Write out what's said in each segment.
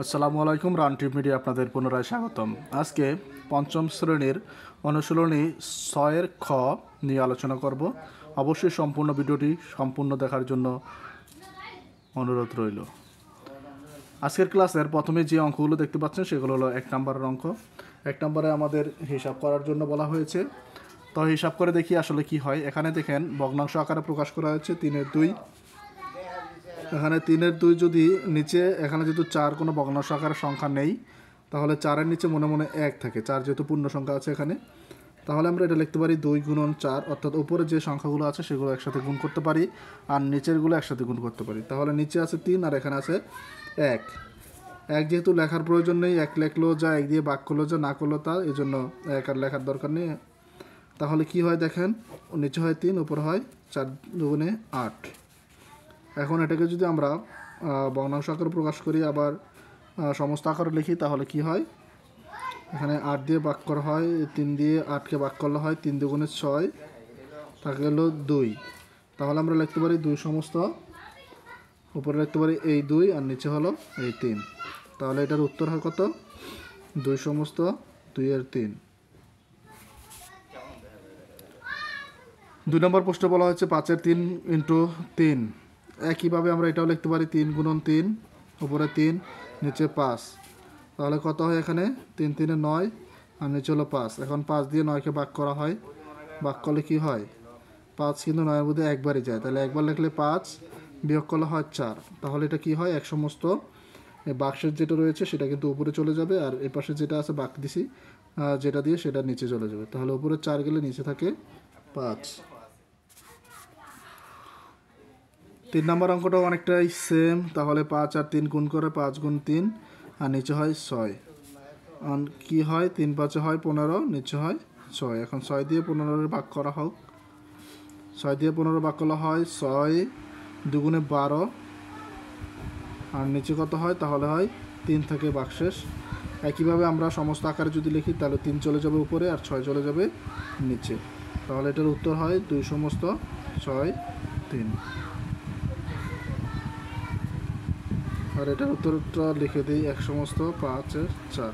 আসসালামু আলাইকুম। রানটিপ মিডিয়া আপনাদের পুনরায় স্বাগতম। আজকে পঞ্চম শ্রেণীর অনুশীলনী ৬-এর খ নিয়ে আলোচনা করব। অবশ্যই সম্পূর্ণ ভিডিওটি সম্পূর্ণ দেখার জন্য অনুরোধ রইল। আজকের ক্লাসের প্রথমে যে অঙ্কগুলো দেখতে পাচ্ছেন সেগুলো হলো ১ নম্বরের অঙ্ক। ১ নম্বরে আমাদের হিসাব করার জন্য বলা হয়েছে। তো হিসাব করে দেখি আসলে কি হয়। এখানে দেখেন ভগ্নাংশ আকারে প্রকাশ করা হয়েছে ৩/২। এখানে ৩/২ যদি নিচে, এখানে যেহেতু ৪ কোনো ভগ্নাংশ আকারের সংখ্যা নেই, তাহলে 4-এর নিচে মনে মনে 1 থাকে। 4 যেহেতু পূর্ণ সংখ্যা আছে এখানে, তাহলে আমরা এটা লিখতে পারি 2 গুণন 4, অর্থাৎ উপরে যে সংখ্যাগুলো আছে সেগুলো একসাথে গুণ করতে পারি আর নিচেরগুলো একসাথে গুণ করতে পারি। তাহলে নিচে আছে 3 আর এখানে আছে 1। 1 যেহেতু লেখার প্রয়োজন নেই, 1 লেখলেও যা, 1 দিয়ে ভাগ করলেও যা, না করলেও তা, এই জন্য 1 আর লেখার দরকার নেই। তাহলে কি হয় দেখেন, নিচে হয় 3, উপর হয় 4 দুগুণে 8। এখন এটাকে যদি আমরা ভগ্নাংশ আকারে প্রকাশ করি, আবার সমস্ত আকারে লিখি, তাহলে কি হয়, এখানে 8 দিয়ে ভাগ করা হয়, 3 দিয়ে 8কে ভাগ করলে হয় 3 দুগুণে 6, থাকে হলো 2। তাহলে আমরা লিখতে পারি 2 সমস্ত, উপরে লিখতে পারি এই 2 আর নিচে হলো এই 3। তাহলে এটার উত্তর হয় কত? 2 সমস্ত 2/3। 2 নম্বর প্রশ্নে বলা হচ্ছে 5/3 × 3। একইভাবে আমরা এটাও লিখতে পারি 3 গুণন 3, উপরে 3 নিচে 5। তাহলে কত হয় এখানে? 3 3 9 আর নিচে হলো 5। এখন 5 দিয়ে 9কে ভাগ করা হয়, ভাগ করলে কি হয়? 5 কিন্তু 9-এর মধ্যে একবারই যায়, তাহলে একবার লিখলে 5, বিয়োগ করলে হয় 4। তাহলে এটা কি হয়? এক সমস্ত বাক্সের যেটা রয়েছে সেটা কিন্তু উপরে চলে যাবে, আর এ পাশে যেটা আছে বাক দিছি যেটা দিয়ে, সেটা নিচে চলে যাবে। তাহলে উপরে 4 গেলে নিচে থাকে 5। 3 নম্বর অঙ্কটাও অনেকটাই সেম। তাহলে 5 আর 3 গুণ করে 5 গুণ 3 আর নিচে হয় 6। কি হয়? 3 5-এ হয় 15, নিচে হয় 6। এখন 6 দিয়ে 15-এর ভাগ করা হোক। 6 দিয়ে 15 ভাগ করা হয় 6 দুগুণে 12 আর নিচে কত হয়? তাহলে হয় 3 থেকে ভাগশেষ। একইভাবে আমরা সমস্ত আকারে যদি লিখি, তাহলে 3 চলে যাবে উপরে আর 6 চলে যাবে নিচে। তাহলে এটার উত্তর হয় 2 সমস্ত 6/3। আর এটার উত্তরটা লিখে দিই 1 সমস্ত 5/4।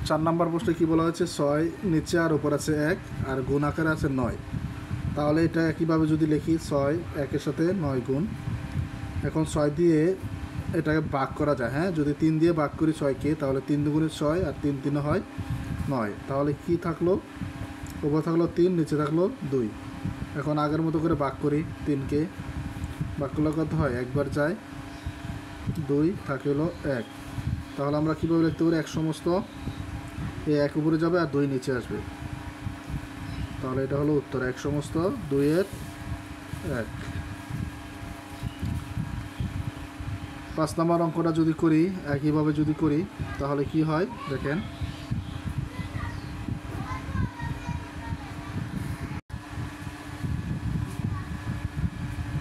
4 নম্বর প্রশ্নে কি বলা হয়েছে? 6 নিচে আর উপর আছে 1 আর গুণ আকারে আছে 9। তাহলে এটা একইভাবে যদি লিখি, 6 1-এর সাথে 9 গুণ। এখন 6 দিয়ে এটাকে ভাগ করা যায়, হ্যাঁ, যদি 3 দিয়ে ভাগ করি 6কে, তাহলে 3 দুগুণে 6 আর 3 3 হয় 9। তাহলে কি থাকলো? উপরে থাকলো 3, নিচে থাকলো 2। এখন আগের মতো করে ভাগ করি, 3কে ভাগ করলে কত হয়? একবার যায়, 2 থাকে হলো 1। তাহলে আমরা কীভাবে লিখতে পারি? 1 সমস্ত, এই 1 উপরে যাবে আর 2 নিচে আসবে। তাহলে এটা হলো উত্তর, 1 সমস্ত 2/1। 5 নম্বর অঙ্কটা যদি করি, একইভাবে যদি করি, তাহলে কি হয় দেখেন।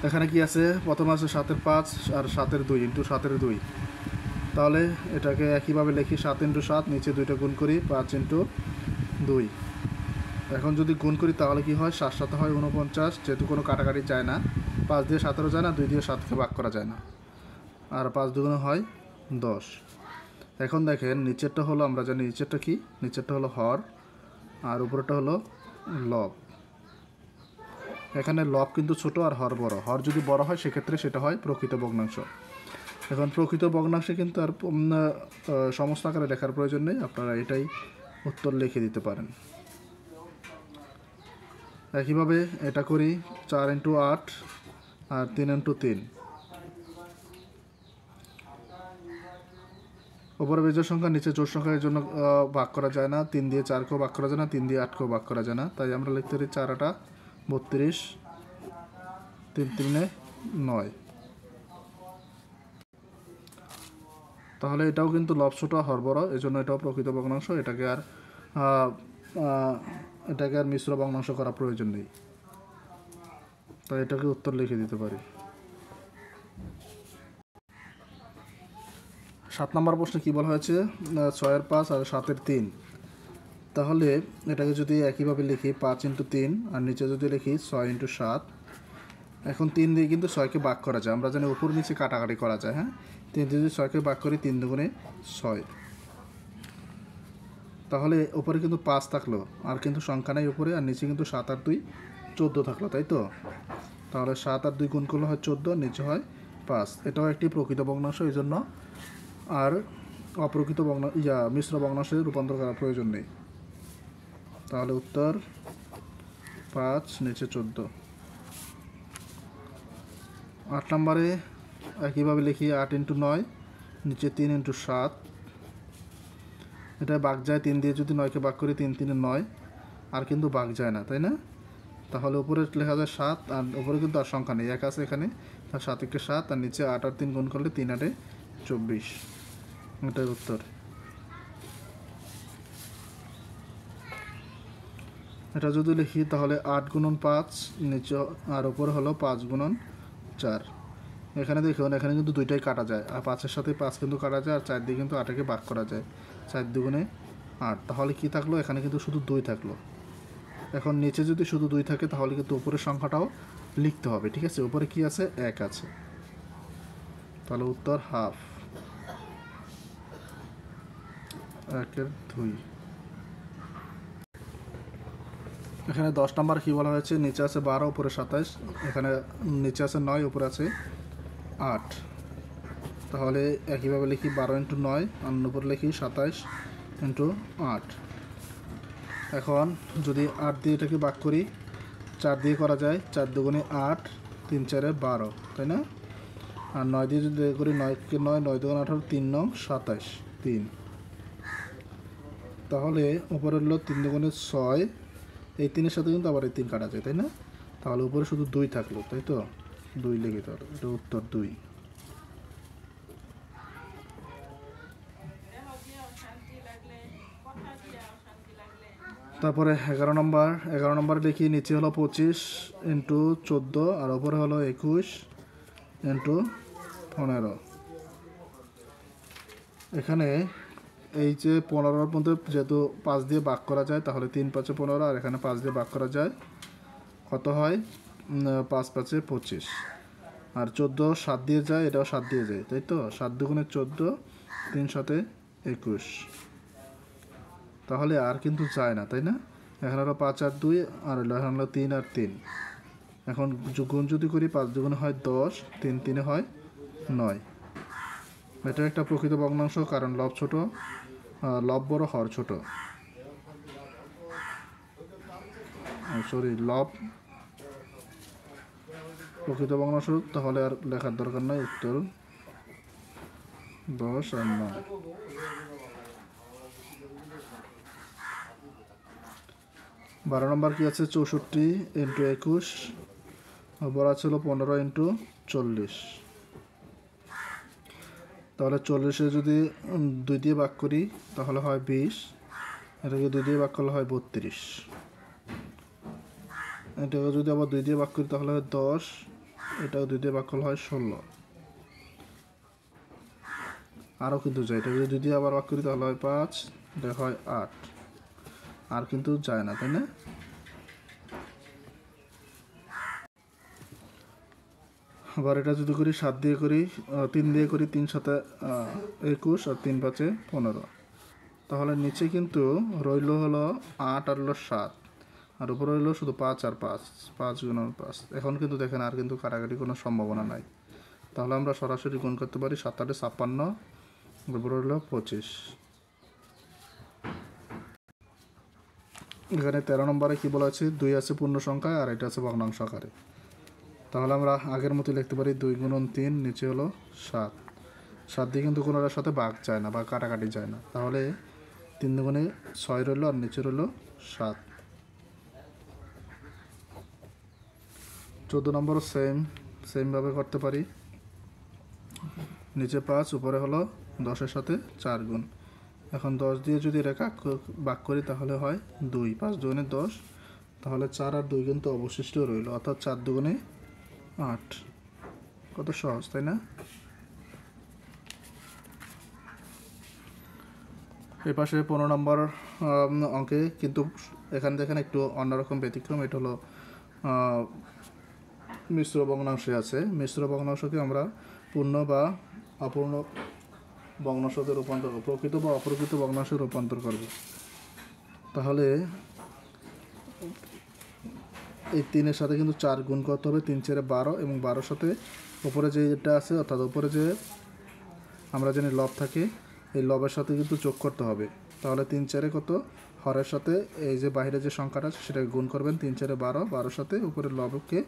এখানে কি আছে? প্রথমে আছে 7/5 আর 7/2 × 7/2। তাহলে এটাকে একইভাবে লিখি, 7 × 7, নিচে 2টা গুণ করি, 5 × 2। এখন যদি গুণ করি তাহলে কি হয়? 7 7 হয় 49, যেহেতু কোনো কাটাকাটি যায় না। 5 দিয়ে 17 যায় না, 2 দিয়ে 7কে ভাগ করা যায় না, আর 5 দুগুণে হয় 10। এখন দেখেন নিচেরটা হলো, আমরা জানি নিচেরটা কি, নিচেরটা হলো হর আর উপরেরটা হলো লব। এখানে লব কিন্তু ছোট আর হর বড়। হর যদি বড় হয় সেক্ষেত্রে সেটা হয় প্রকৃত ভগ্নাংশ। এখন প্রকৃত ভগ্নাংশে কিন্তু আর সমস্ত আকারে লেখার প্রয়োজন নেই, আপনারা এটাই উত্তর লিখে দিতে পারেন। একইভাবে এটা করি, 4 × 8 আর 3 × 3। উপরে বেজোড় সংখ্যা, নিচে জোড় সংখ্যা, এর জন্য ভাগ করা যায় না। 3 দিয়ে 4কেও ভাগ করা যায় না, 3 দিয়ে 8কেও ভাগ করা যায় না। তাই আমরা লিখতে পারি 4 8 32, 3 3 9। তাহলে এটাও কিন্তু লব ছোট হর বড়, এই জন্য এটাও প্রকৃত ভগ্নাংশ। এটাকে আর মিশ্র ভগ্নাংশ করা প্রয়োজন নেই, তাই এটাকে উত্তর লিখে দিতে পারি। 7 নম্বর প্রশ্নে কী বলা হয়েছে? 6/5 আর 7/3। তাহলে এটাকে যদি একইভাবে লিখি, 5 × 3 আর নিচে যদি লিখি 6 × 7, এখন 3 দিয়ে কিন্তু 6কে ভাগ করা যায়, আমরা জানি উপর নিচে কাটাকাটি করা যায়। হ্যাঁ, 3 দিয়ে যদি 6কে ভাগ করি 3 দুগুণে 6, তাহলে উপরে কিন্তু 5 থাকলো, আর কিন্তু সংখ্যা নাই উপরে, আর নিচে কিন্তু 7 আর 2 14 থাকলো, তাই তো? তাহলে 7 আর 2 গুণ করলে হয় 14, নিচে হয় 5। এটাও একটি প্রকৃত ভগ্নাংশ, এই জন্য আর অপ্রকৃত মিশ্র ভগ্নাংশে রূপান্তর করার প্রয়োজন নেই। তাহলে উত্তর 5, নিচে 14। 8 নম্বরে একইভাবে লিখি 8 × 9, নিচে 3 × 7। এটা ভাগ যায়, 3 দিয়ে যদি 9কে ভাগ করি 3 3 9, আর কিন্তু ভাগ যায় না, তাই না? তাহলে উপরে লেখা যায় 7, আর উপরে কিন্তু আর সংখ্যা নেই, 1 আছে এখানে, তার 7 × 7, আর নিচে 8 আর 3 গুণ করলে 3 8 24। এটাই উত্তর। এটা যদি লিখি তাহলে 8 × 5, নিচে আর উপরে হলো 5 × 4। এখানে দেখুন, এখানে কিন্তু দুইটাই কাটা যায়, আর 5-এর সাথে 5 কিন্তু কাটা যায়, আর 4 দিয়ে কিন্তু 8কে ভাগ করা যায়, 4 দুগুণে 8। তাহলে কি থাকলো, এখানে কিন্তু শুধু 2 থাকলো। এখন নিচে যদি শুধু 2 থাকে তাহলে কিন্তু উপরের সংখ্যাটাও লিখতে হবে, ঠিক আছে? উপরে কি আছে, 1 আছে, তাহলে উত্তর হাফ, 1/2। এখানে 10 নাম্বার কী বলা হয়েছে, নিচে আছে 12, উপরে 27, এখানে নিচে আছে 9, উপরে আছে 8। তাহলে একইভাবে লিখি 12 × 9, আর উপরে লিখি 27 × 8। এখন যদি 8 দিয়ে এটাকে ভাগ করি, 4 দিয়ে করা যায়, 4 দুগুণে 8, 3 4 12, তাই না? আর 9 দিয়ে যদি করি, 9কে 9, 9 দুগুণে 18, 3 9 27, 3। তাহলে উপরে হলো 3 দুগুণে 6, এই 3-এর সাথে কিন্তু আবার এই 3 কাটা যায়, তাই না? তাহলে উপরে শুধু 2 থাকলো, তাই তো? 2 লিখে দিতে হবে, এটা উত্তর 2। তারপরে 11 নম্বর দেখি, নিচে হলো 25 × 14, আর ওপরে হলো 21 × 15। এখানে এই যে 15-র মধ্যে যেহেতু 5 দিয়ে ভাগ করা যায়, তাহলে 3 5 15, আর এখানে 5 দিয়ে ভাগ করা যায়, কত হয়, 5 5 25। আর 14 7 দিয়ে যায়, এটাও 7 দিয়ে যায়, তাই তো? 7 দুগুণে 14, 3 7 21। তাহলে আর কিন্তু যায় না, তাই না? এখানে হলো 5 আর 2, আর এখানে হলো 3 আর 3। এখন গুণ যদি করি, 5 দুগুণে হয় 10, 3 3 হয় 9। এটা একটা প্রকৃত ভগ্নাংশ, কারণ লব ছোট, লব বড়, হর ছোট, লব প্রকৃত ভগ্নাংশ, তাহলে আর লেখার দরকার নাই, উত্তর 10 আর 9। 12 নম্বর কি আছে, 64 × 21, বড় ছিল 15 × 40। তাহলে 40-এ যদি 2 দিয়ে ভাগ করি তাহলে হয় 20, এটাকে 2 দিয়ে ভাগ করলে হয় 32। এটাকে যদি আবার 2 দিয়ে ভাগ করি তাহলে হয় 10, এটাও 2 দিয়ে ভাগ করলে হয় 16। আরও কিন্তু যায়, এটাকে যদি 2 দিয়ে আবার ভাগ করি তাহলে হয় 5, এটা হয় 8, আর কিন্তু যায় না, তাই না? আবার এটা যদি করি 7 দিয়ে করি, 3 দিয়ে করি, 3 7 21, আর 3 5 15। তাহলে নিচে কিন্তু রইল হলো 8 আর হলো 7, আর উপরে রইল শুধু 5 আর 5, 5 × 5। এখন কিন্তু দেখেন আর কিন্তু কাটাকাটি কোনো সম্ভাবনা নাই, তাহলে আমরা সরাসরি গুণ করতে পারি, 7 8 56, উপরে রইল 25। এখানে 13 নম্বরে কী বলা আছে, 2 আছে পূর্ণ সংখ্যায়, আর এটা আছে ভগ্নাংশ আকারে। তাহলে আমরা আগের মতো লিখতে পারি 2 × 3, নিচে হলো 7। 7 দিয়ে কিন্তু কোনোটার সাথে ভাগ যায় না বা কাটাকাটি যায় না, তাহলে 3 দুগুণে 6 রইল, আর নিচে রইল 7। 14 নম্বরও সেমভাবে করতে পারি, নিচে 5, উপরে হলো 10-এর সাথে 4 গুণ। এখন 10 দিয়ে যদি রেখা ভাগ করি তাহলে হয় 2, 5 দুগুণে 10, তাহলে 4 আর 2 কিন্তু অবশিষ্ট রইল, অর্থাৎ 4 দুগুণে 8। কত সহজ, তাই না? এই পাশে 15 নম্বর অঙ্কে কিন্তু এখানে দেখেন একটু অন্যরকম ব্যতিক্রম। এটা হলো মিশ্র ভগ্নাংশে আছে। মিশ্র ভগ্নাংশকে আমরা পূর্ণ বা অপূর্ণ ভগ্নাংশতে রূপান্তর করব, প্রকৃত বা অপ্রকৃত ভগ্নাংশে রূপান্তর করব। তাহলে এই 3-এর সাথে কিন্তু 4 গুণ করতে হবে, 3 4 12 এবং 12-র সাথে উপরে যেটা আছে অর্থাৎ উপরে যে আমরা জানি লব থাকে, এই লবের সাথে কিন্তু যোগ করতে হবে। তাহলে 3 4 কত, হরের সাথে এই যে বাইরে যে সংখ্যাটা আছে সেটাকে গুণ করবেন, 3 4 12, 12-র সাথে উপরে লবকে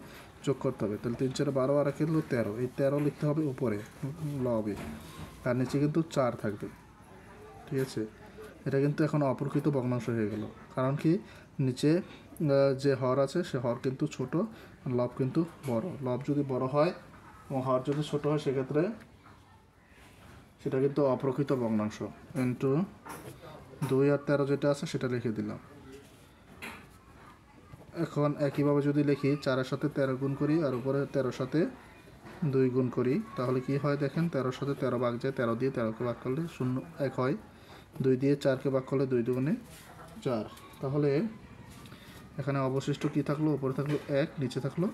যোগ করতে হবে। তাহলে 3 4 12 আর একে হলো 13, এই 13 লিখতে হবে উপরে লবে, আর নিচে কিন্তু 4 থাকবে। ঠিক আছে, এটা কিন্তু এখন অপ্রকৃত ভগ্নাংশ হয়ে গেল। কারণ কি, নিচে যে হর আছে সে হর কিন্তু ছোট, লব কিন্তু বড়। লব যদি বড় হয় এবং হর যদি ছোট হয় সেক্ষেত্রে সেটা কিন্তু অপ্রকৃত ভগ্নাংশ। ইন্টু 2 আর 13 যেটা আছে সেটা লিখে দিলাম। এখন একইভাবে যদি লিখি 4-এর সাথে 13 গুণ করি আর উপরে 13-র সাথে 2 গুণ করি, তাহলে কি হয় দেখেন, 13-র সাথে 13 ভাগ যায়, 13 দিয়ে 13কে ভাগ করলে 1 হয়, 2 দিয়ে 4কে ভাগ করলে 2 দুগুণে 4। তাহলে এখানে অবশিষ্ট কি থাকলো, উপরে থাকলো 1, নিচে থাকলো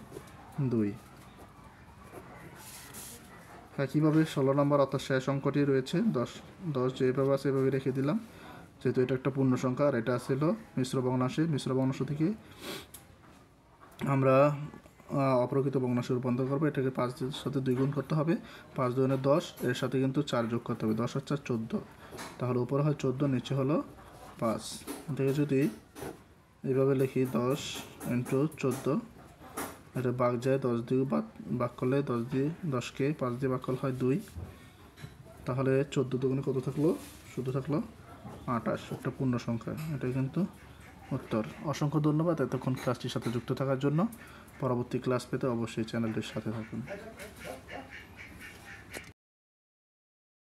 2। একইভাবে 16 নম্বর অর্থাৎ শেষ অঙ্কটি রয়েছে 10 যেভাবে আছে এভাবে রেখে দিলাম, যেহেতু এটা একটা পূর্ণ সংখ্যা আর এটা ছিল মিশ্র ভগ্নাংশে। মিশ্র ভগ্নাংশ থেকে আমরা অপ্রকৃত ভগ্নাংশে রূপান্তর করবো। এটাকে 5-এর সাথে 2 গুণ করতে হবে, 5 2 10, এর সাথে কিন্তু 4 যোগ করতে হবে, 10 আর 4 14। তাহলে উপরে হয় 14, নিচে হলো 5। এটাকে যদি এইভাবে লিখি 10 ইন্টু 14, এটা ভাগ যায়, 10 দিয়ে ভাগ করলে 10 দিয়ে 10কে 5 দিয়ে ভাগ করলে হয় 2। তাহলে 14 দুগুণে কত থাকলো, শুধু থাকলো 28, একটা পূর্ণ সংখ্যা। এটা কিন্তু উত্তর। অসংখ্য ধন্যবাদ এতক্ষণ ক্লাসটির সাথে যুক্ত থাকার জন্য। পরবর্তী ক্লাস পেতে অবশ্যই চ্যানেলটির সাথে থাকুন।